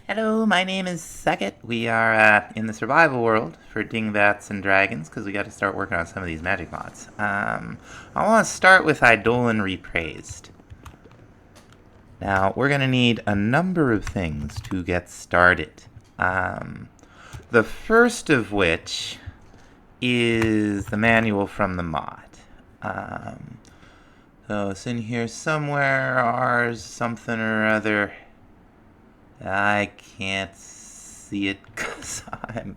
Hello, my name is Sackett. We are in the survival world for Dingbats and Dragons because we got to start working on some of these magic mods. I want to start with Eidolon Repraised. Now, we're going to need a number of things to get started. The first of which is the manual from the mod. So it's in here somewhere, ours, something or other. I can't see it because I'm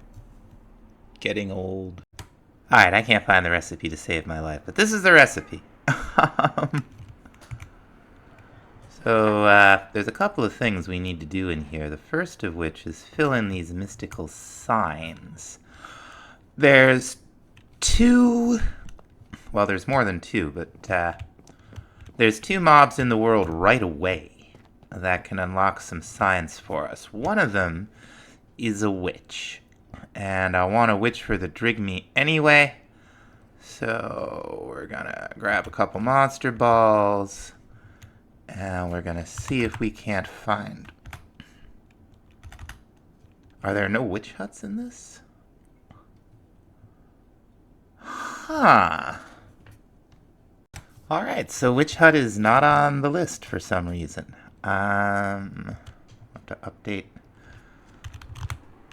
getting old. Alright, I can't find the recipe to save my life, but this is the recipe. So, there's a couple of things we need to do in here. The first of which is fill in these mystical signs. There's two... Well, there's more than two, but there's two mobs in the world right away that can unlock some signs for us. One of them is a witch, and I want a witch for the Drigme anyway, so we're gonna grab a couple monster balls, and we're gonna see if we can't find... Are there no witch huts in this? Huh. Alright, so witch hut is not on the list for some reason. Have to update,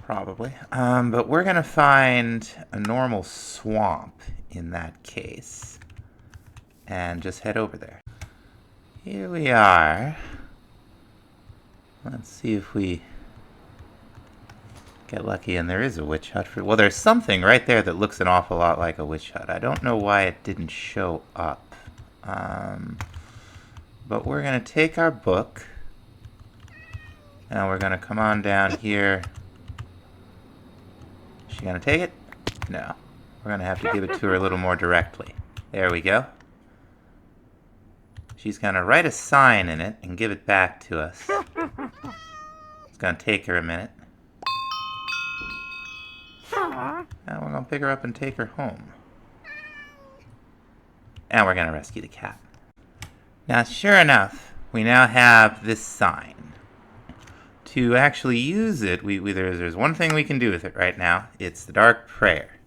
probably. But we're gonna find a normal swamp in that case, and just head over there. Here we are. Let's see if we get lucky, and there is a witch hut. Well, there's something right there that looks an awful lot like a witch hut. I don't know why it didn't show up. But we're going to take our book, and we're going to come on down here. Is she going to take it? No. We're going to have to give it to her a little more directly. There we go. She's going to write a sign in it and give it back to us. It's going to take her a minute. And we're going to pick her up and take her home. And we're going to rescue the cat. Now, sure enough, we now have this sign. To actually use it, there's one thing we can do with it right now. It's the Dark Prayer.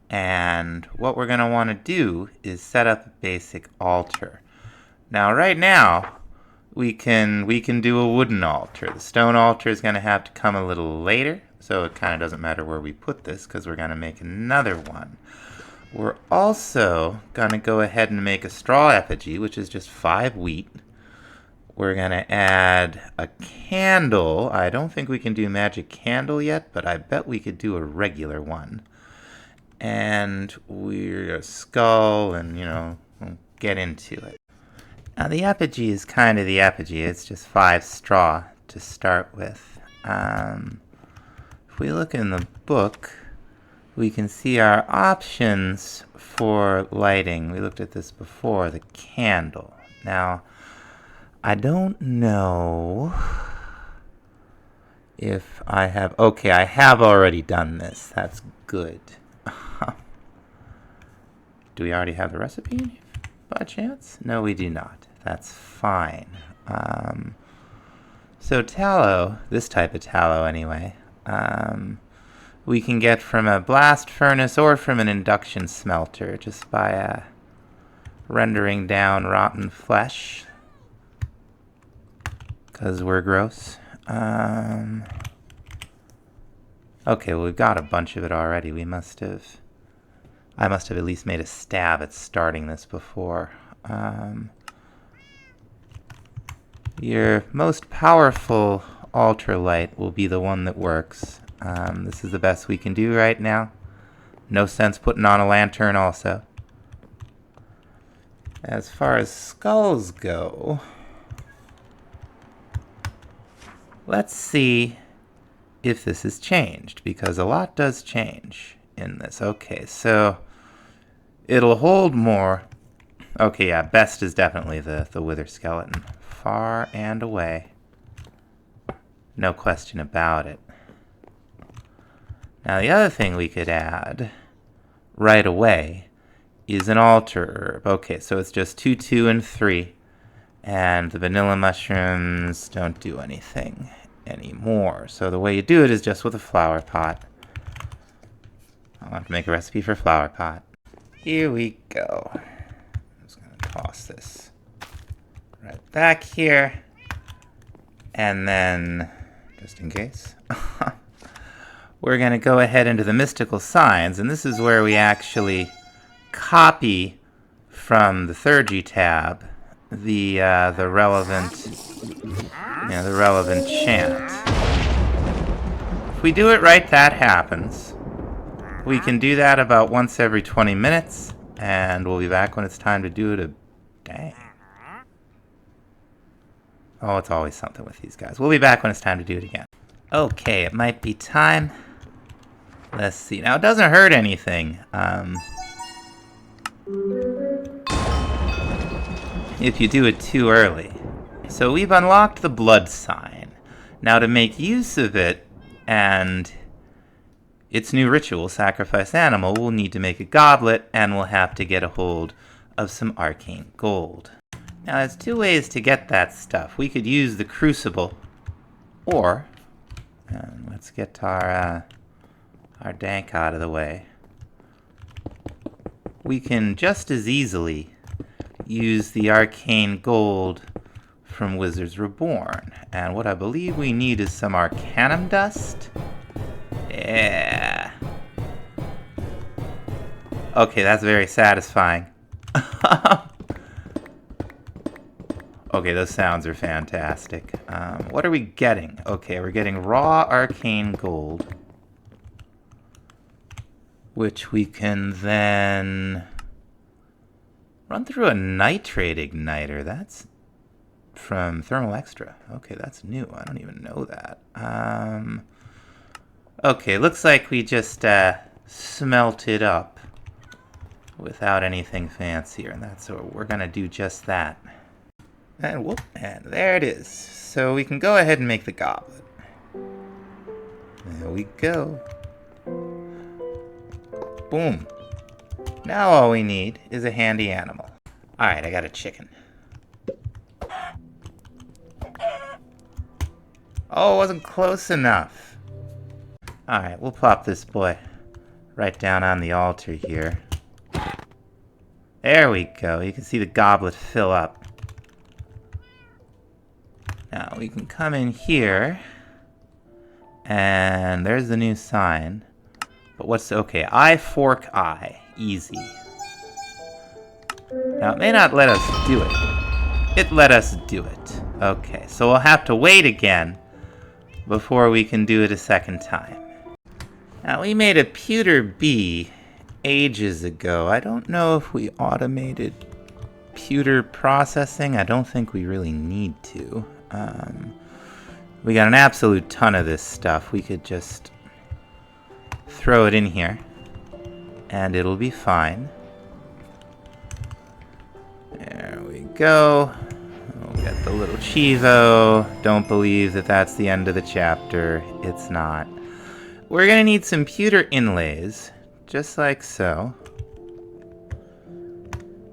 And what we're going to want to do is set up a basic altar. Now, right now, we can do a wooden altar. The stone altar is going to have to come a little later, so it kind of doesn't matter where we put this, because we're going to make another one. We're also going to go ahead and make a straw effigy, which is just 5 wheat. We're going to add a candle. I don't think we can do magic candle yet, but I bet we could do a regular one. And we're a skull, and, we'll get into it. Now, the effigy is kind of the effigy. It's just 5 straw to start with. If we look in the book, we can see our options for lighting. We looked at this before, the candle. Now, I don't know if I have... Okay, I have already done this. That's good. Do we already have the recipe in here by chance? No, we do not. That's fine. So tallow, this type of tallow anyway, we can get from a blast furnace or from an induction smelter just by rendering down rotten flesh, because we're gross. Okay, well, we've got a bunch of it already. I must have at least made a stab at starting this before. Your most powerful altar light will be the one that works. This is the best we can do right now. No sense putting on a lantern also. As far as skulls go, let's see if this has changed, because a lot does change in this. Okay, so it'll hold more. Okay, yeah, best is definitely the wither skeleton. Far and away. No question about it. Now, the other thing we could add right away is an altar herb. Okay, so it's just 2, 2, and 3. And the vanilla mushrooms don't do anything. anymore. So the way you do it is just with a flower pot. I'll have to make a recipe for flower pot. Here we go. I'm just going to toss this right back here. And then, just in case, we're going to go ahead into the mystical signs. And this is where we actually copy from the Theurgy tab the relevant chant. If we do it right, that happens. We can do that about once every 20 minutes, and we'll be back when it's time to do it. Dang. Oh, it's always something with these guys. We'll be back when it's time to do it again. Okay, it might be time. Let's see. Now, it doesn't hurt anything. If you do it too early. So we've unlocked the blood sign. Now to make use of it and its new ritual, sacrifice animal, we'll need to make a goblet and we'll have to get a hold of some arcane gold. Now there's two ways to get that stuff. We could use the crucible, or let's get our dank out of the way. We can just as easily use the arcane gold from Wizards Reborn. And what I believe we need is some arcanum dust. Yeah. Okay, that's very satisfying. Okay, those sounds are fantastic. What are we getting? Okay, we're getting raw arcane gold, which we can then run through a nitrate igniter. That's from Thermal Extra. Okay, that's new. I don't even know that. Okay, looks like we just smelt it up without anything fancier, and that's what we're gonna do, just that. And whoop, and there it is. So we can go ahead and make the goblet. There we go. Boom. Now all we need is a handy animal. Alright, I got a chicken. Oh, it wasn't close enough. Alright, we'll plop this boy right down on the altar here. There we go. You can see the goblet fill up. Now we can come in here, and there's the new sign. But what's okay? I fork I. Easy. Now it may not let us do it. It let us do it. Okay, so we'll have to wait again before we can do it a second time. Now we made a pewter bee ages ago. I don't know if we automated pewter processing. I don't think we really need to. We got an absolute ton of this stuff. We could just throw it in here and it'll be fine. There we go. We'll get the little Chivo. Don't believe that that's the end of the chapter. It's not. We're gonna need some pewter inlays, just like so.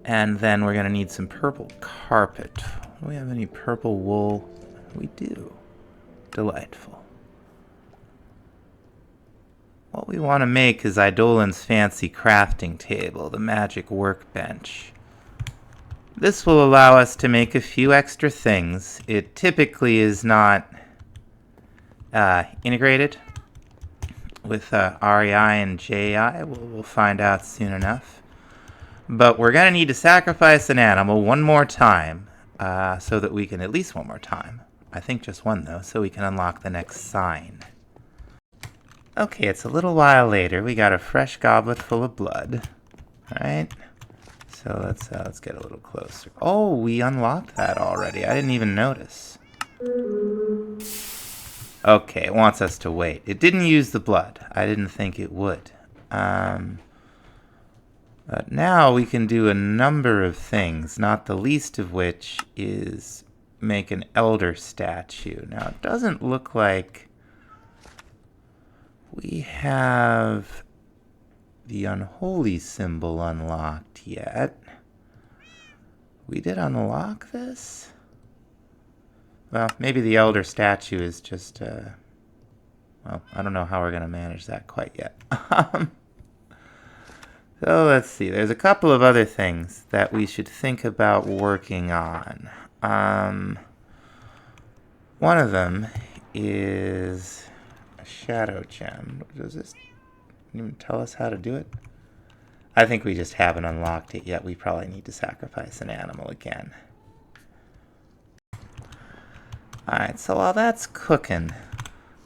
And then we're gonna need some purple carpet. Do we have any purple wool? We do. Delightful. What we want to make is Eidolon's fancy crafting table, the magic workbench. This will allow us to make a few extra things. It typically is not integrated with REI and JEI. We'll find out soon enough. But we're going to need to sacrifice an animal one more time, so that we can, at least one more time. I think just one, though, so we can unlock the next sign. Okay, it's a little while later. We got a fresh goblet full of blood. Alright. So let's get a little closer. Oh, we unlocked that already. I didn't even notice. Okay, it wants us to wait. It didn't use the blood. I didn't think it would. But now we can do a number of things, not the least of which is make an elder statue. Now, it doesn't look like we have the unholy symbol unlocked yet. We did unlock this? well, maybe the elder statue is just, well, I don't know how we're going to manage that quite yet. So let's see, there's a couple of other things that we should think about working on. One of them is a shadow gem. Does this even tell us how to do it? I think we just haven't unlocked it yet. We probably need to sacrifice an animal again. Alright, so while that's cooking,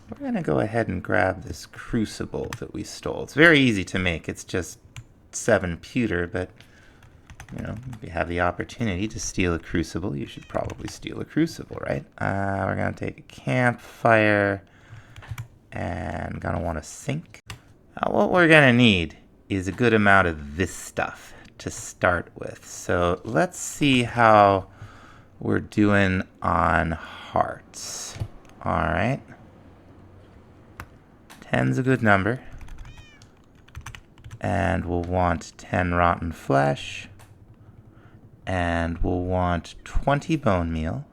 we're going to go ahead and grab this crucible that we stole. It's very easy to make. It's just 7 pewter, but, you know, if you have the opportunity to steal a crucible, you should probably steal a crucible, right? We're going to take a campfire and going to want a sink. Now, what we're going to need is a good amount of this stuff to start with. So let's see how we're doing on hearts. All right. 10's a good number. And we'll want 10 rotten flesh. And we'll want 20 bone meal.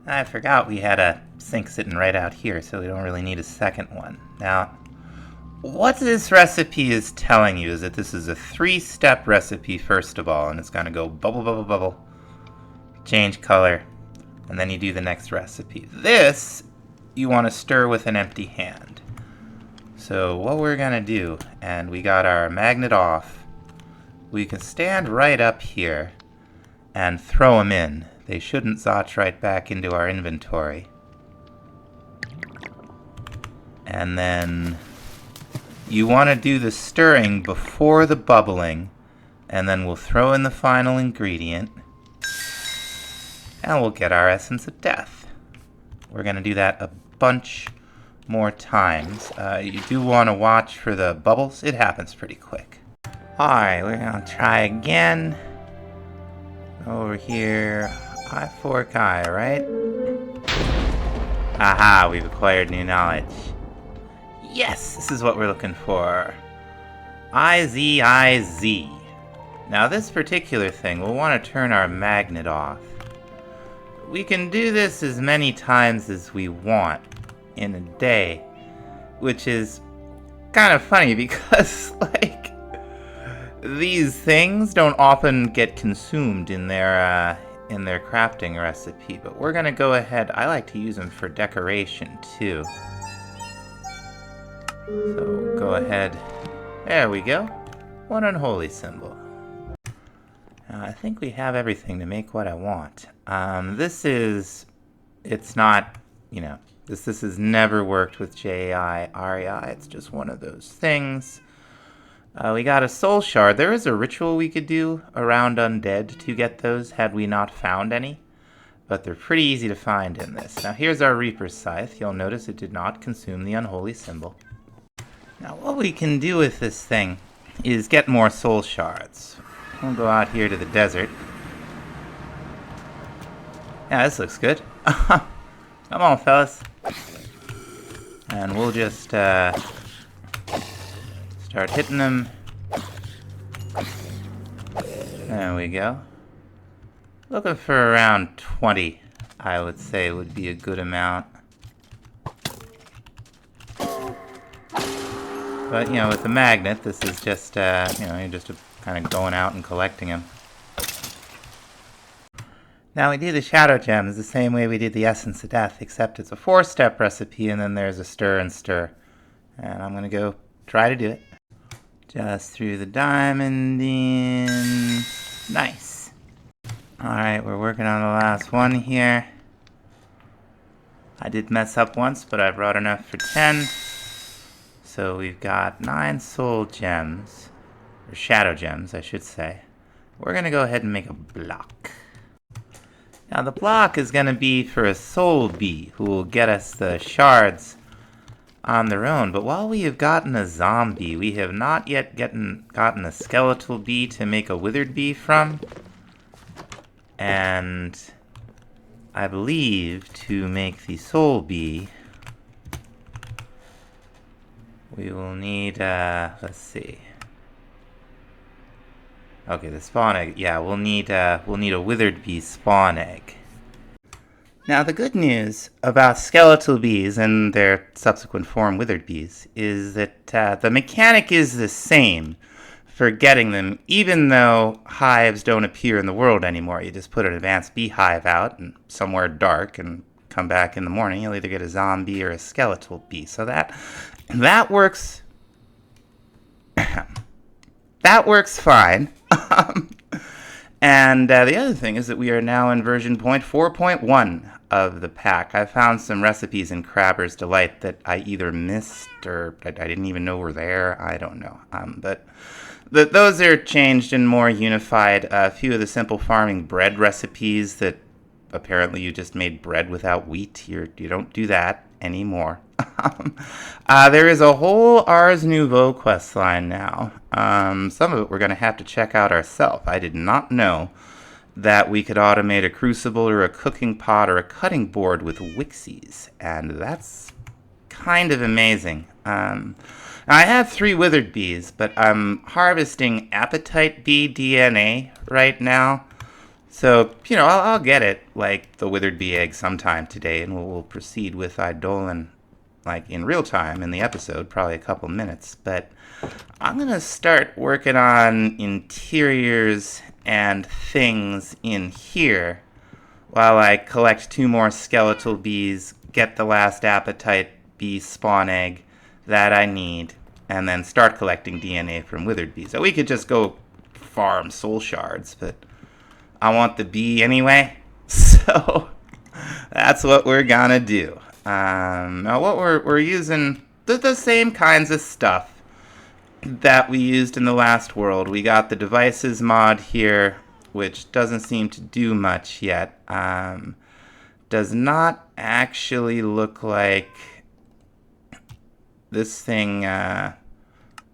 I forgot we had a sink sitting right out here, so we don't really need a second one. Now, what this recipe is telling you is that this is a 3-step recipe, first of all, and it's going to go bubble, bubble, bubble, change color, and then you do the next recipe. This, you want to stir with an empty hand. So what we're going to do, and we got our magnet off, we can stand right up here and throw them in. They shouldn't zotch right back into our inventory. And then you want to do the stirring before the bubbling, and then we'll throw in the final ingredient, and we'll get our essence of death. We're going to do that a bunch more times. You do want to watch for the bubbles. It happens pretty quick. Alright, we're going to try again. Over here, I4Chi, right? Aha, we've acquired new knowledge. Yes, this is what we're looking for. IZIZ. Now this particular thing, we'll want to turn our magnet off. We can do this as many times as we want in a day, which is kind of funny because, like, these things don't often get consumed in their crafting recipe, but we're gonna go ahead. I like to use them for decoration too. So go ahead. There we go. One unholy symbol. Now, I think we have everything to make what I want. It's not, you know, this has never worked with JAI, REI. It's just one of those things. We got a soul shard. There is a ritual we could do around undead to get those had we not found any, but they're pretty easy to find in this. Now here's our Reaper's Scythe. You'll notice it did not consume the unholy symbol. Now what we can do with this thing is get more soul shards. We'll go out here to the desert. Yeah, this looks good. Come on, fellas. And we'll just start hitting them. There we go. Looking for around 20, I would say, would be a good amount. But, you know, with the magnet, this is just, you know, you're just kind of going out and collecting them. Now we do the shadow gems the same way we did the essence of death, except it's a 4-step recipe and then there's a stir and stir. And I'm going to go try to do it. Just threw the diamond in. Nice. Alright, we're working on the last one here. I did mess up once, but I brought enough for 10. So we've got 9 soul gems, or shadow gems, I should say. We're going to go ahead and make a block. Now the block is going to be for a soul bee, who will get us the shards on their own. But while we have gotten a zombie, we have not yet gotten a skeletal bee to make a withered bee from. And I believe to make the soul bee, we will need, let's see. Okay, the spawn egg. Yeah, we'll need a withered bee spawn egg. Now, the good news about skeletal bees and their subsequent form, withered bees, is that the mechanic is the same for getting them, even though hives don't appear in the world anymore. You just put an advanced beehive out and somewhere dark and come back in the morning. You'll either get a zombie or a skeletal bee. So that works. That works fine. And the other thing is that we are now in version 4.1 of the pack. I found some recipes in Crabber's Delight that I either missed or I didn't even know were there. I don't know. But those are changed and more unified. A few of the simple farming bread recipes that apparently you just made bread without wheat. You don't do that anymore. There is a whole Ars Nouveau quest line now. Some of it we're going to have to check out ourselves. I did not know that we could automate a crucible or a cooking pot or a cutting board with Wixies, and that's kind of amazing. I have 3 withered bees, but I'm harvesting appetite bee DNA right now. So, I'll get it, like the withered bee egg sometime today, and we'll proceed with Eidolon, like in real time in the episode, probably a couple minutes. But I'm going to start working on interiors and things in here while I collect 2 more skeletal bees, get the last appetite bee spawn egg that I need, and then start collecting DNA from withered bees. So we could just go farm soul shards, but I want the bee anyway, so that's what we're gonna do. Now what we're using the same kinds of stuff that we used in the last world. We got the devices mod here, which doesn't seem to do much yet. Does not actually look like this thing, the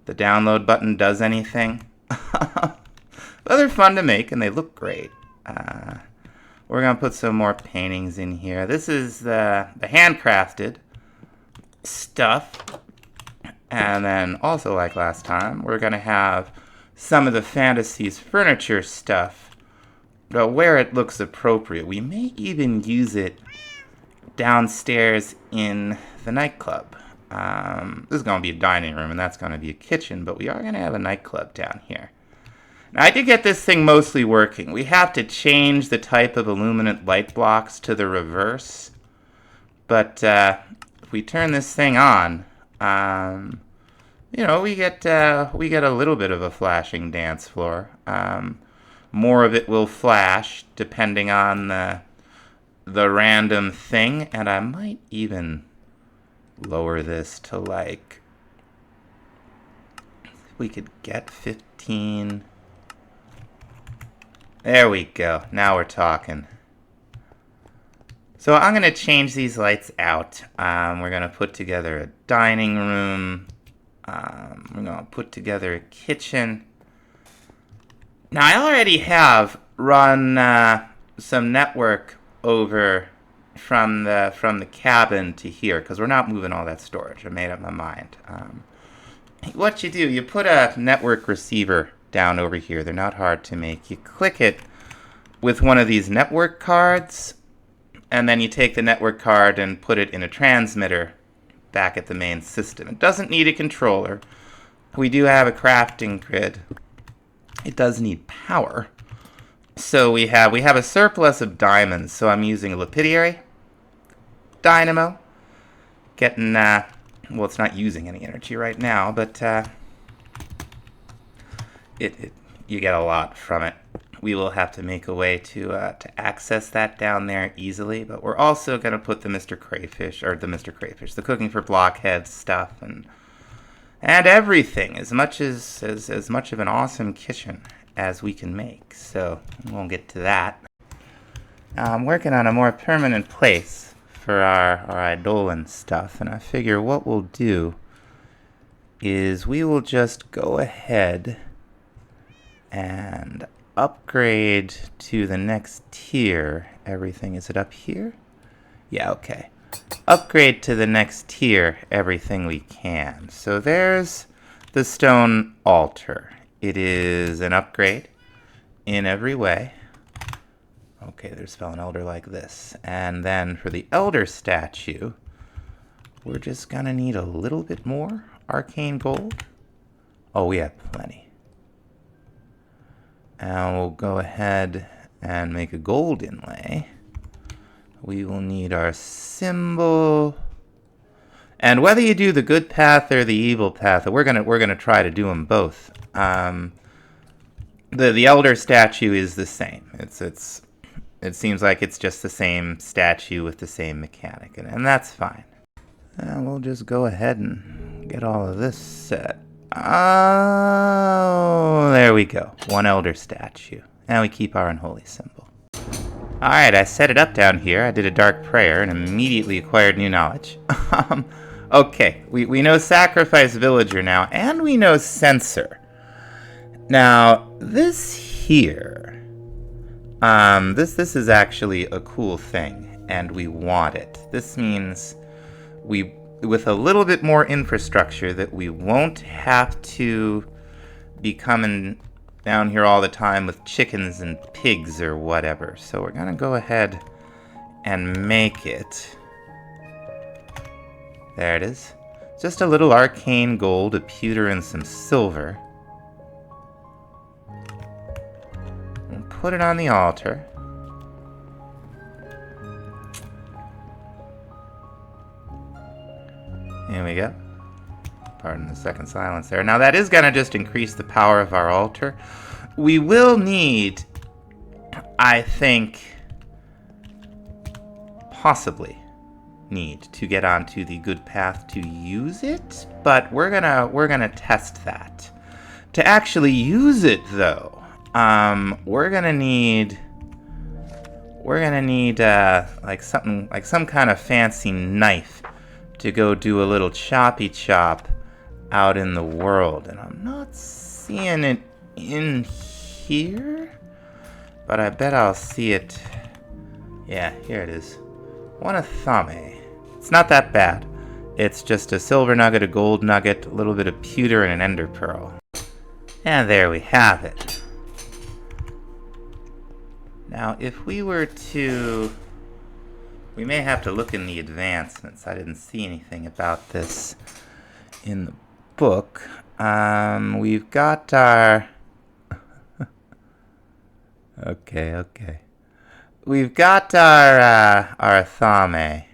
download button does anything. But they're fun to make and they look great. We're going to put some more paintings in here. This is the handcrafted stuff. And then also like last time, we're going to have some of the Fantasies furniture stuff, but where it looks appropriate. We may even use it downstairs in the nightclub. This is going to be a dining room and that's going to be a kitchen, but we are going to have a nightclub down here. Now, I did get this thing mostly working. We have to change the type of illuminant light blocks to the reverse. But if we turn this thing on, we get a little bit of a flashing dance floor. More of it will flash depending on the random thing. And I might even lower this to like, we could get 15... There we go. Now we're talking. So I'm going to change these lights out. We're going to put together a dining room. We're going to put together a kitchen. Now I already have run some network over from the cabin to here because we're not moving all that storage. I made up my mind. What you do, you put a network receiver down over here. They're not hard to make. You click it with one of these network cards, and then you take the network card and put it in a transmitter back at the main system. It doesn't need a controller. We do have a crafting grid. It does need power. So we have a surplus of diamonds, so I'm using a lapidary dynamo. Getting, well, it's not using any energy right now, but you get a lot from it. We will have to make a way to access that down there easily, but we're also going to put the the cooking for blockheads stuff and everything, as much of an awesome kitchen as we can make. So we'll get to that. Now I'm working on a more permanent place for our Eidolon stuff, and I figure what we'll do is we will just go ahead and upgrade to the next tier. Everything, is it up here? Yeah, okay. Upgrade to the next tier everything we can. So there's the stone altar. It is an upgrade in every way. Okay, there's spell an elder like this. And then for the elder statue, we're just gonna need a little bit more arcane gold. Oh, we have plenty. And we'll go ahead and make a gold inlay. We will need our symbol. And whether you do the good path or the evil path, we're gonna try to do them both. The elder statue is the same. It seems like it's just the same statue with the same mechanic, and that's fine. And we'll just go ahead and get all of this set. Oh, there we go. One elder statue. And we keep our unholy symbol. Alright, I set it up down here. I did a dark prayer and immediately acquired new knowledge. Okay, we know Sacrifice Villager now, and we know Censor. Now, this here, this is actually a cool thing, and we want it. This means with a little bit more infrastructure, that we won't have to be coming down here all the time with chickens and pigs or whatever. So we're gonna go ahead and make it. There it is. Just a little arcane gold, a pewter, and some silver. We'll put it on the altar. Here we go. Pardon the second silence there. Now that is going to just increase the power of our altar. We will need, I think, possibly need to get onto the good path to use it, but we're gonna test that. To actually use it though, we're gonna need like some kind of fancy knife to go do a little choppy chop out in the world, and I'm not seeing it in here, but I bet I'll see it. Yeah, here it is. One Athame. It's not that bad. It's just a silver nugget, a gold nugget, a little bit of pewter, and an ender pearl. And there we have it. Now, if we were to... We may have to look in the advancements. I didn't see anything about this in the book. We've got our... Okay. We've got our Athame.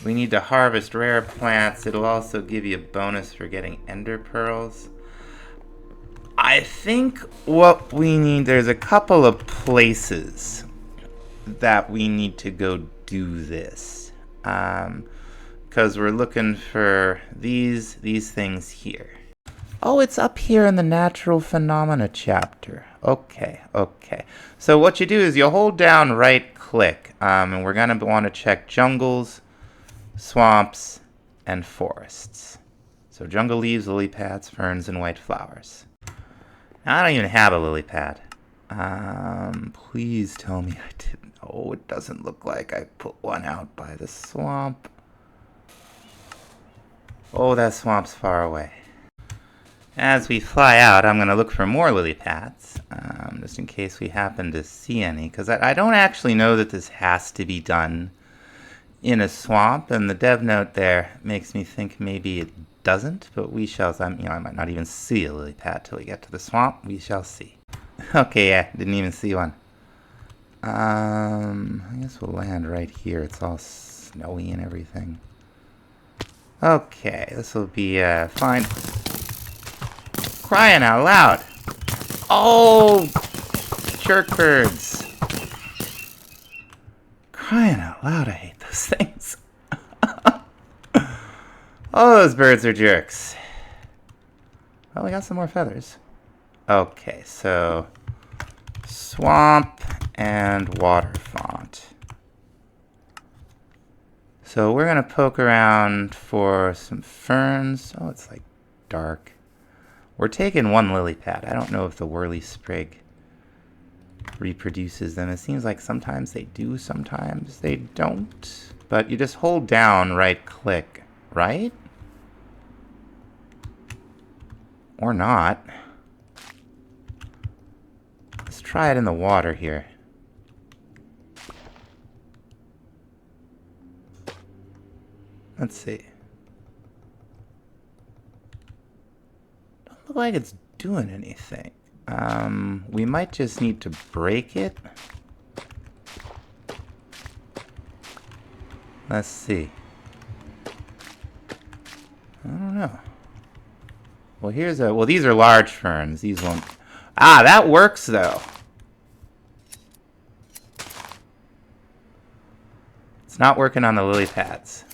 We need to harvest rare plants. It'll also give you a bonus for getting ender pearls. I think what we need, there's a couple of places that we need to go do this. Because we're looking for these things here. Oh, it's up here in the natural phenomena chapter. Okay. So what you do is you hold down right click, and we're going to want to check jungles, swamps, and forests. So jungle leaves, lily pads, ferns, and white flowers. Now, I don't even have a lily pad. Please tell me I didn't. Oh, it doesn't look like I put one out by the swamp. Oh, that swamp's far away. As we fly out, I'm going to look for more lily pads, just in case we happen to see any, because I don't actually know that this has to be done in a swamp, and the dev note there makes me think maybe it doesn't, but we shall. I might not even see a lily pad till we get to the swamp. We shall see. Okay, yeah, didn't even see one. I guess we'll land right here. It's all snowy and everything. Okay, this will be fine. Crying out loud! Oh, jerk birds! Crying out loud! I hate those things. All those birds are jerks. Well, we got some more feathers. Okay, so swamp and water font. So we're gonna poke around for some ferns. Oh, it's like dark. We're taking one lily pad. I don't know if the whirly sprig reproduces them. It seems like sometimes they do, sometimes they don't. But you just hold down right click, right? Or not. Let's try it in the water here. Let's see. Don't look like it's doing anything. We might just need to break it. Let's see. I don't know. Well, here's a... Well, these are large ferns. These won't... Ah, that works, though. It's not working on the lily pads.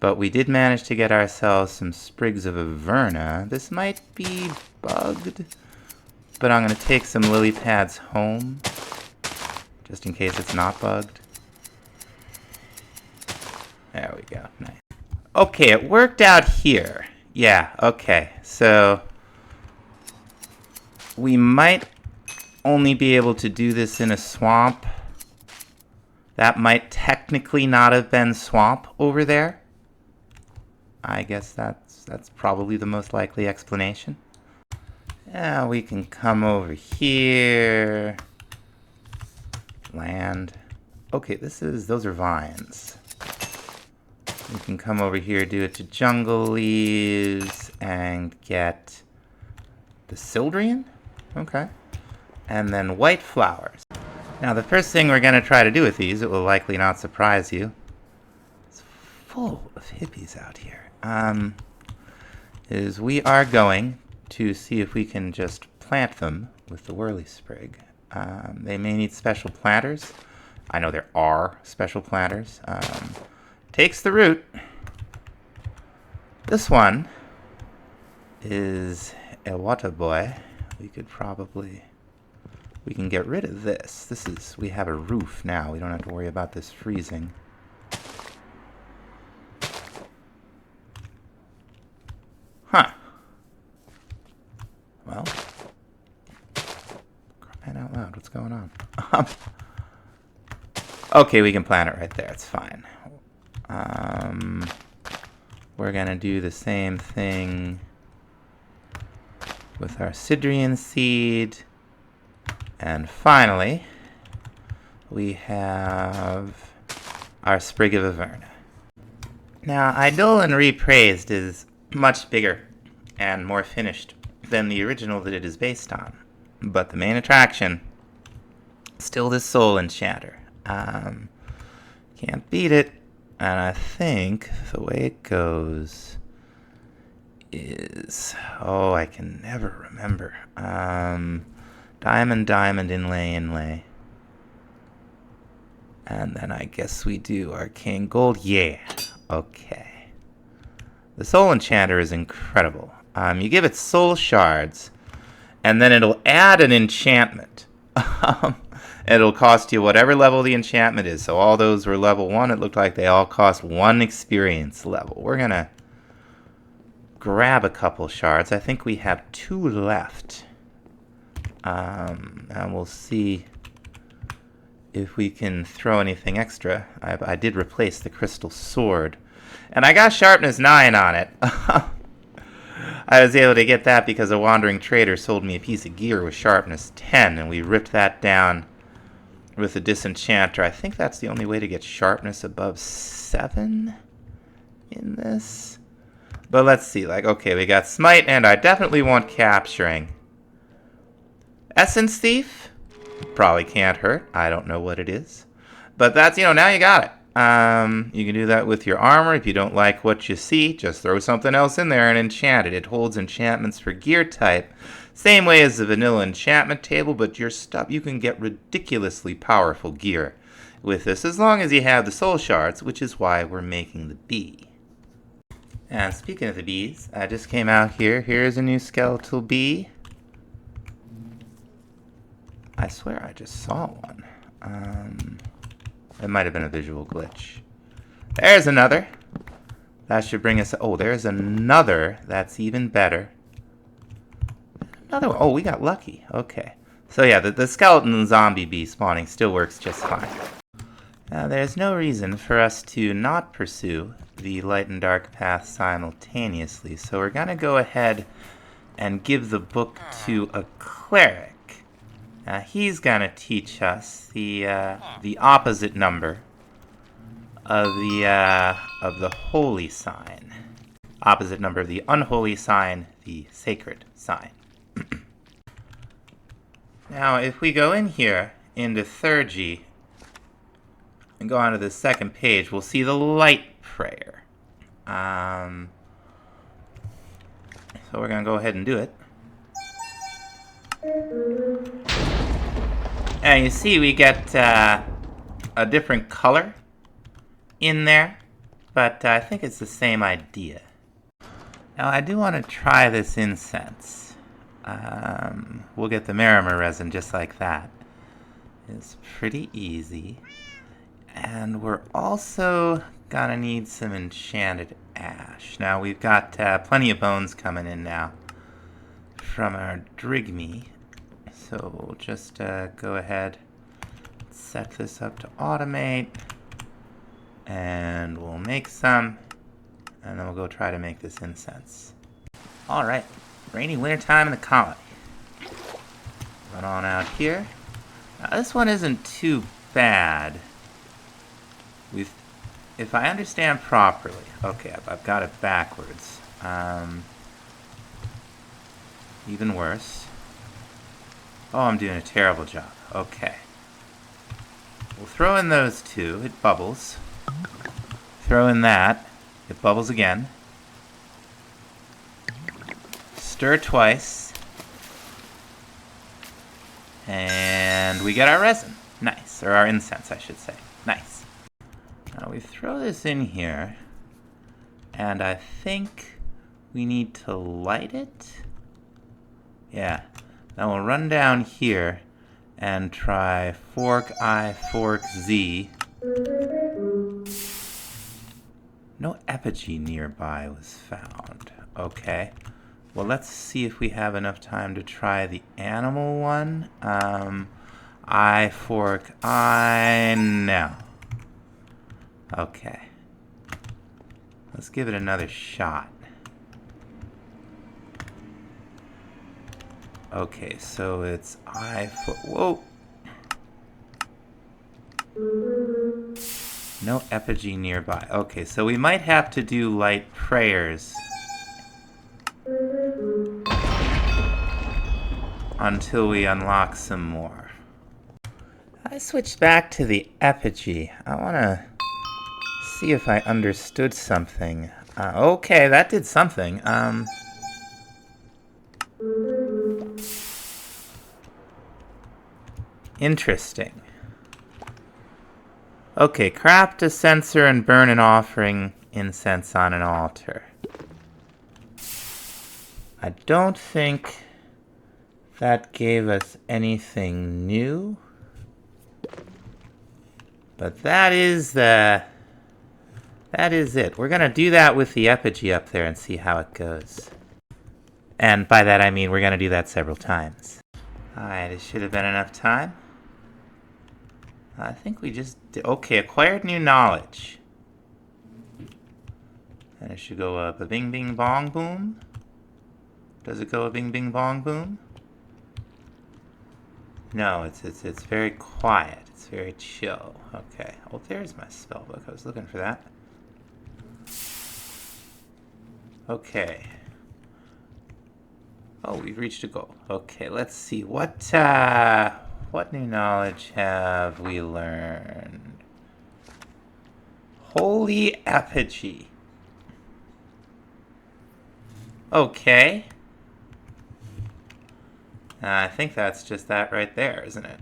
But we did manage to get ourselves some sprigs of Averna. This might be bugged. But I'm going to take some lily pads home. Just in case it's not bugged. There we go. Nice. Okay, it worked out here. Yeah, okay. So we might only be able to do this in a swamp. That might technically not have been swamp over there. I guess that's probably the most likely explanation. Yeah, we can come over here. Land. Okay, those are vines. We can come over here, do it to jungle leaves, and get the Sildrian? Okay. And then white flowers. Now, the first thing we're going to try to do with these, it will likely not surprise you. It's full of hippies out here. Is we are going to see if we can just plant them with the whirly sprig. They may need special planters. I know there are special planters. Takes the root. This one is a water boy. We can get rid of this. We have a roof now. We don't have to worry about this freezing. Huh. Well, crying out loud, what's going on? Okay, we can plant it right there. It's fine. We're gonna do the same thing with our Sidrian seed. And finally, we have our sprig of Averna. Now, Eidolon Repraised is much bigger and more finished than the original that it is based on. But the main attraction, still this soul enchanter. Can't beat it. And I think the way it goes is... Oh, I can never remember. Diamond, diamond, inlay, inlay. And then I guess we do arcane gold. Yeah. Okay. The soul enchanter is incredible. You give it soul shards, and then it'll add an enchantment. It'll cost you whatever level the enchantment is. So all those were level 1. It looked like they all cost 1 experience level. We're going to grab a couple shards. I think we have 2 left. And we'll see if we can throw anything extra. I did replace the crystal sword. And I got sharpness 9 on it. I was able to get that because a wandering trader sold me a piece of gear with sharpness 10, and we ripped that down with a disenchanter. I think that's the only way to get sharpness above 7 in this. But let's see. Okay, we got smite, and I definitely want capturing. Essence Thief? Probably can't hurt. I don't know what it is. But that's, now you got it. You can do that with your armor. If you don't like what you see, just throw something else in there and enchant it. It holds enchantments for gear type. Same way as the vanilla enchantment table, but your stuff, you can get ridiculously powerful gear with this, as long as you have the soul shards, which is why we're making the bee. And speaking of the bees, I just came out here. Here's a new skeletal bee. I swear I just saw one. It might have been a visual glitch. There's another. That should bring us... Oh, there's another that's even better. Another one. Oh, we got lucky. Okay. So yeah, the skeleton zombie bee spawning still works just fine. Now, there's no reason for us to not pursue the light and dark path simultaneously. So we're going to go ahead and give the book to a cleric. He's going to teach us the opposite number of the holy sign. Opposite number of the unholy sign, the sacred sign. Now, if we go in here into Theurgy and go on to the second page, we'll see the light prayer. So we're going to go ahead and do it. And you see we get a different color in there, but I think it's the same idea. Now I do want to try this incense. We'll get the Marima resin just like that. It's pretty easy. And we're also gonna need some enchanted ash. Now we've got plenty of bones coming in now from our Drigme. So we'll just go ahead, set this up to automate, and we'll make some, and then we'll go try to make this incense. Alright, rainy wintertime in the colony. Run on out here. Now this one isn't too bad. If I understand properly, okay, I've got it backwards. Even worse. Oh, I'm doing a terrible job. Okay. We'll throw in those two. It bubbles. Throw in that. It bubbles again. Stir twice. And we get our resin. Nice. Or our incense, I should say. Nice. Now we throw this in here. And I think we need to light it. Yeah. Now we'll run down here and try fork I, fork Z. No effigy nearby was found. Okay. Well, let's see if we have enough time to try the animal one. I, fork I, no. Okay. Let's give it another shot. Okay, so it's I, fork, whoa! No effigy nearby. Okay, so we might have to do light prayers until we unlock some more. I switched back to the effigy. I want to see if I understood something. Okay, that did something. Interesting. Okay, craft a censer and burn an offering incense on an altar. I don't think that gave us anything new. But that is it. We're gonna do that with the effigy up there and see how it goes. And by that I mean we're gonna do that several times. Alright, it should have been enough time. I think we just did. Okay, acquired new knowledge. And it should go up a bing bing bong boom. Does it go a bing bing bong boom? No, it's very quiet. It's very chill. Okay. Oh, there's my spellbook. I was looking for that. Okay. Oh, we've reached a goal. Okay, let's see. What new knowledge have we learned? Holy effigy. Okay. I think that's just that right there, isn't it?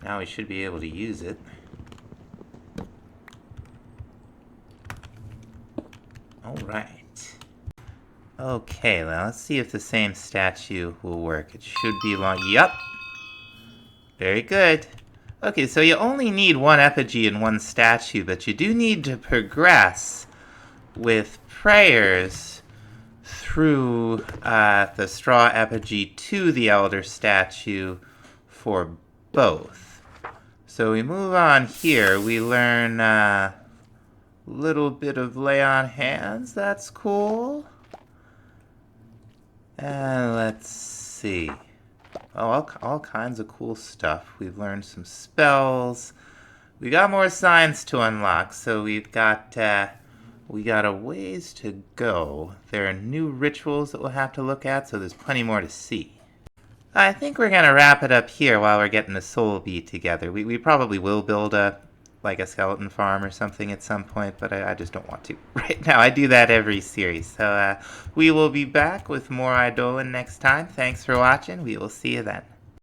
Now we should be able to use it. Alright. Okay, well, let's see if the same statue will work. It should be long. Yup. Very good. Okay, so you only need one effigy and one statue, but you do need to progress with prayers through the straw effigy to the elder statue for both. So we move on here. We learn a little bit of lay on hands. That's cool. Let's see. all kinds of cool stuff. We've learned some spells. We got more signs to unlock, so we got a ways to go. There are new rituals that we'll have to look at, so there's plenty more to see. I think we're gonna wrap it up here while we're getting the soul bead together. We probably will build a skeleton farm or something at some point, but I just don't want to right now. I do that every series. So we will be back with more Eidolon next time. Thanks for watching. We will see you then.